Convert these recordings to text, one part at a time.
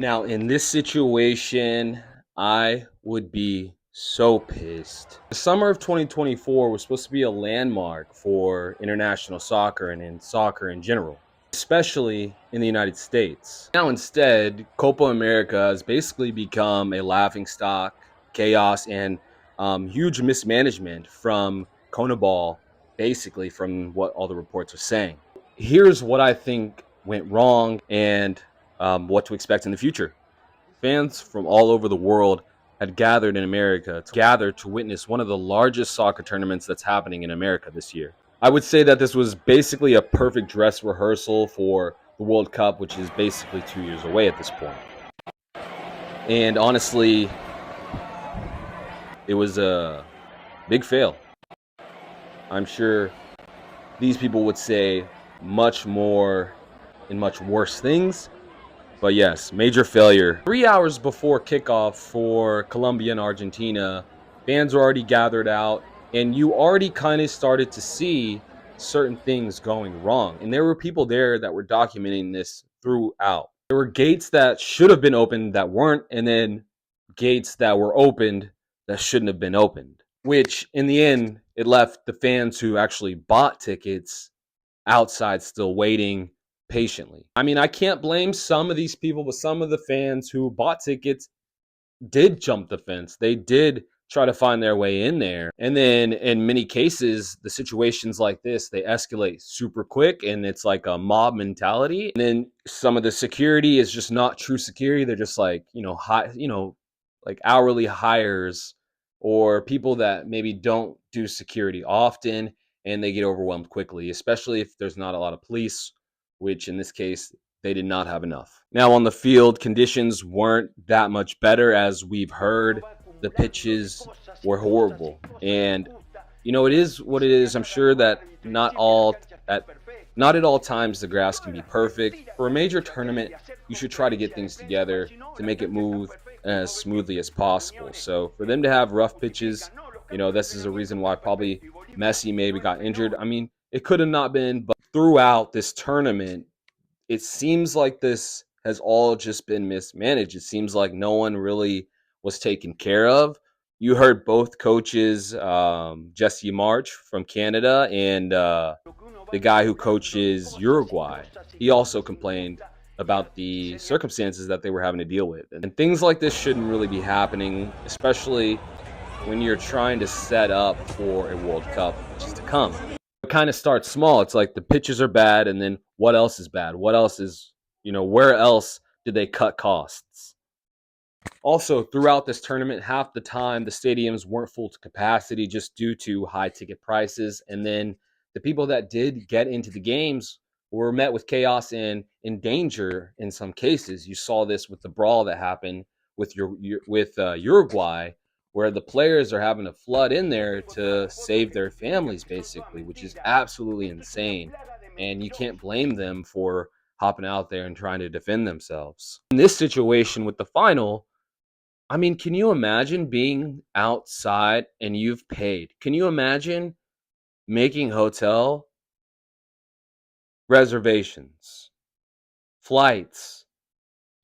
Now, in this situation, I would be so pissed. The summer of 2024 was supposed to be a landmark for international soccer and in soccer in general, especially in the United States. Now, instead, Copa America has basically become a laughingstock, chaos, and huge mismanagement from CONMEBOL, basically, from what all the reports are saying. Here's what I think went wrong and what to expect in the future. Fans from all over the world had gathered in America to witness one of the largest soccer tournaments that's happening in America this year. I would say that this was basically a perfect dress rehearsal for the World Cup, which is basically 2 years away at this point. And honestly, it was a big fail. I'm sure these people would say much more and much worse things. But yes, major failure. 3 hours before kickoff for Colombia and Argentina, fans were already gathered out, and you already kind of started to see certain things going wrong. And there were people there that were documenting this throughout. There were gates that should have been opened that weren't, and then gates that were opened that shouldn't have been opened, which in the end, it left the fans who actually bought tickets outside still waiting patiently. I mean, I can't blame some of these people, but some of the fans who bought tickets did jump the fence. They did try to find their way in there. And then in many cases, the situations like this, they escalate super quick and it's like a mob mentality. And then some of the security is just not true security. They're just like, like hourly hires or people that maybe don't do security often and they get overwhelmed quickly, especially if there's not a lot of police, which in this case they did not have enough. Now, on the field, conditions weren't that much better. As we've heard, the pitches were horrible. And, it is what it is. I'm sure that not at all times the grass can be perfect. For a major tournament, you should try to get things together to make it move as smoothly as possible. So for them to have rough pitches, this is a reason why probably Messi maybe got injured. I mean, it could have not been, but throughout this tournament, it seems like this has all just been mismanaged. It seems like no one really was taken care of. You heard both coaches, Jesse March from Canada and the guy who coaches Uruguay. He also complained about the circumstances that they were having to deal with. And things like this shouldn't really be happening, especially when you're trying to set up for a World Cup, which is to come. It kind of starts small. It's like the pitches are bad, and then what else is bad? What else is, where else did they cut costs? Also, throughout this tournament, half the time the stadiums weren't full to capacity just due to high ticket prices. And then the people that did get into the games were met with chaos and in danger in some cases. You saw this with the brawl that happened with Uruguay, where the players are having to flood in there to save their families, basically, which is absolutely insane. And you can't blame them for hopping out there and trying to defend themselves. In this situation with the final, I mean, can you imagine being outside and you've paid? Can you imagine making hotel reservations, flights?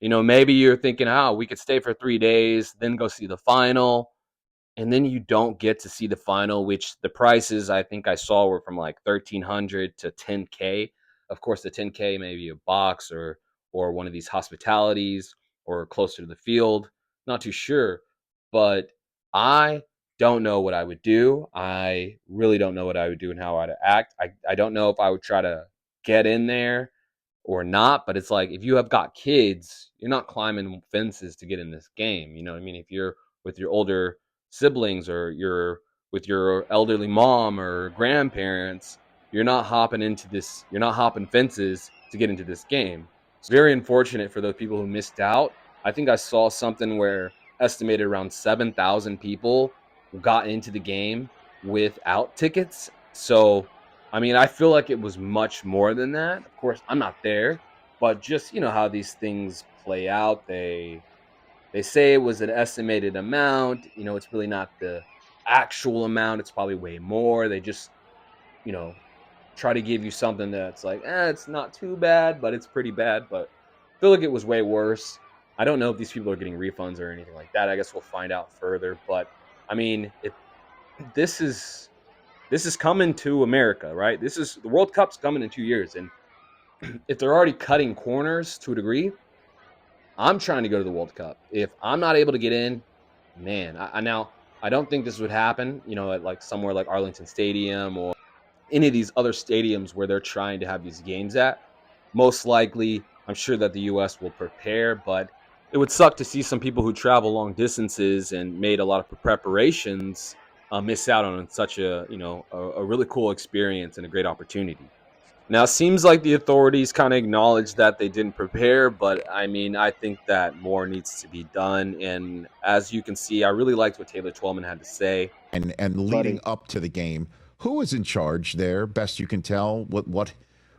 Maybe you're thinking, oh, we could stay for 3 days, then go see the final. And then you don't get to see the final, which the prices I think I saw were from like 1,300 to 10K. Of course, the 10K may be a box or one of these hospitalities or closer to the field. Not too sure, but I don't know what I would do. I really don't know what I would do and how I'd act. I don't know if I would try to get in there or not, but it's like if you have got kids, you're not climbing fences to get in this game. You know what I mean? If you're with your older siblings or you're with your elderly mom or grandparents, you're not hopping fences to get into this game. It's very unfortunate for those people who missed out. I think I saw something where estimated around 7,000 people got into the game without tickets. So, I mean, I feel like it was much more than that. Of course, I'm not there, but just, how these things play out. They say it was an estimated amount. It's really not the actual amount. It's probably way more. They just, you know, try to give you something that's like, it's not too bad, but it's pretty bad. But I feel like it was way worse. I don't know if these people are getting refunds or anything like that. I guess we'll find out further. But I mean, this is this is coming to America, right? This is the World Cup's coming in 2 years, and if they're already cutting corners to a degree, I'm trying to go to the World Cup. If I'm not able to get in, man, I don't think this would happen, at like somewhere like Arlington Stadium or any of these other stadiums where they're trying to have these games at. Most likely, I'm sure that the US will prepare, but it would suck to see some people who travel long distances and made a lot of preparations miss out on such a really cool experience and a great opportunity. Now, it seems like the authorities kind of acknowledge that they didn't prepare, but I mean, I think that more needs to be done. And as you can see, I really liked what Taylor Twellman had to say. And leading up to the game, who is in charge there? Best you can tell,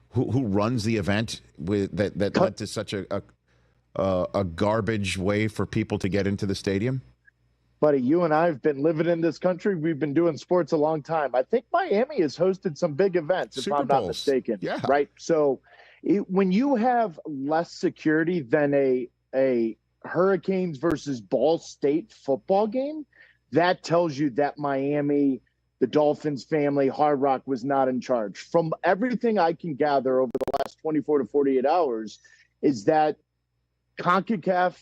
who runs the event with that led to such a garbage way for people to get into the stadium? Buddy, you and I have been living in this country. We've been doing sports a long time. I think Miami has hosted some big events, if Super I'm not Bowls. mistaken. Yeah. Right. So when you have less security than a Hurricanes versus Ball State football game, that tells you that Miami, the Dolphins family, Hard Rock was not in charge. From everything I can gather over the last 24 to 48 hours, is that CONCACAF,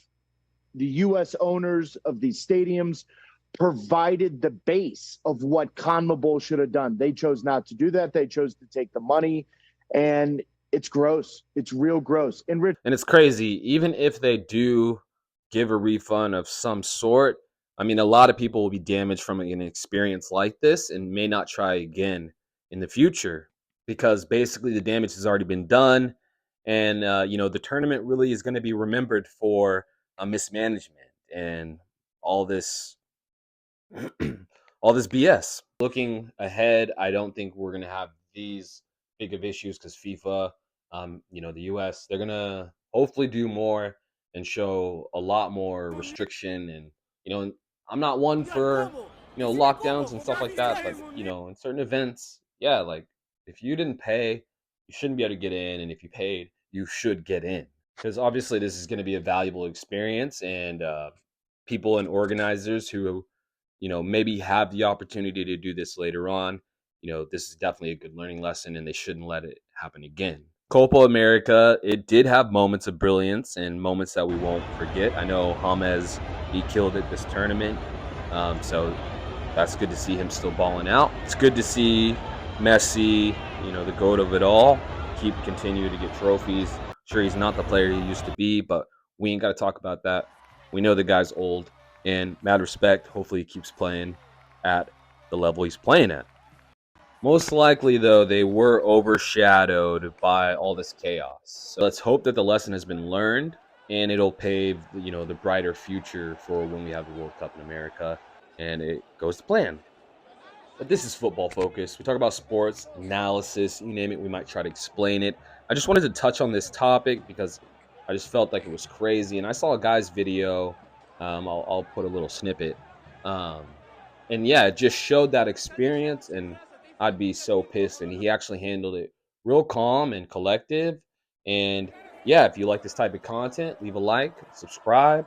the U.S. owners of these stadiums, provided the base of what CONMEBOL should have done. They chose not to do that. They chose to take the money, and it's gross. It's real gross. And it's crazy. Even if they do give a refund of some sort, I mean, a lot of people will be damaged from an experience like this and may not try again in the future because basically the damage has already been done. And, the tournament really is going to be remembered for mismanagement and all this all this BS. Looking ahead, I don't think we're gonna have these big of issues because FIFA, the US, they're gonna hopefully do more and show a lot more restriction. And and I'm not one for lockdowns and stuff like that, but in certain events, yeah, like if you didn't pay, you shouldn't be able to get in, and if you paid, you should get in because obviously this is going to be a valuable experience. And people and organizers who maybe have the opportunity to do this later on, this is definitely a good learning lesson and they shouldn't let it happen again. Copa America, it did have moments of brilliance and moments that we won't forget. I know James, he killed it this tournament. So that's good to see him still balling out. It's good to see Messi, the GOAT of it all, continue to get trophies. Sure, he's not the player he used to be, but we ain't got to talk about that. We know the guy's old, and mad respect. Hopefully, he keeps playing at the level he's playing at. Most likely, though, they were overshadowed by all this chaos. So let's hope that the lesson has been learned and it'll pave, the brighter future for when we have the World Cup in America and it goes to plan. But this is football focus. We talk about sports, analysis, you name it, we might try to explain it. I just wanted to touch on this topic because I just felt like it was crazy. And I saw a guy's video. I'll put a little snippet. And yeah, it just showed that experience. And I'd be so pissed. And he actually handled it real calm and collective. And yeah, if you like this type of content, leave a like, subscribe,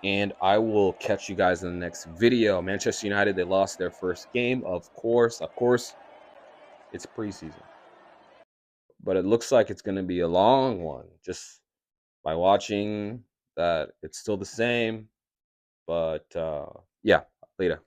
and I will catch you guys in the next video. Manchester United, they lost their first game, of course. Of course, it's preseason. But it looks like it's going to be a long one just by watching that it's still the same. But yeah, later.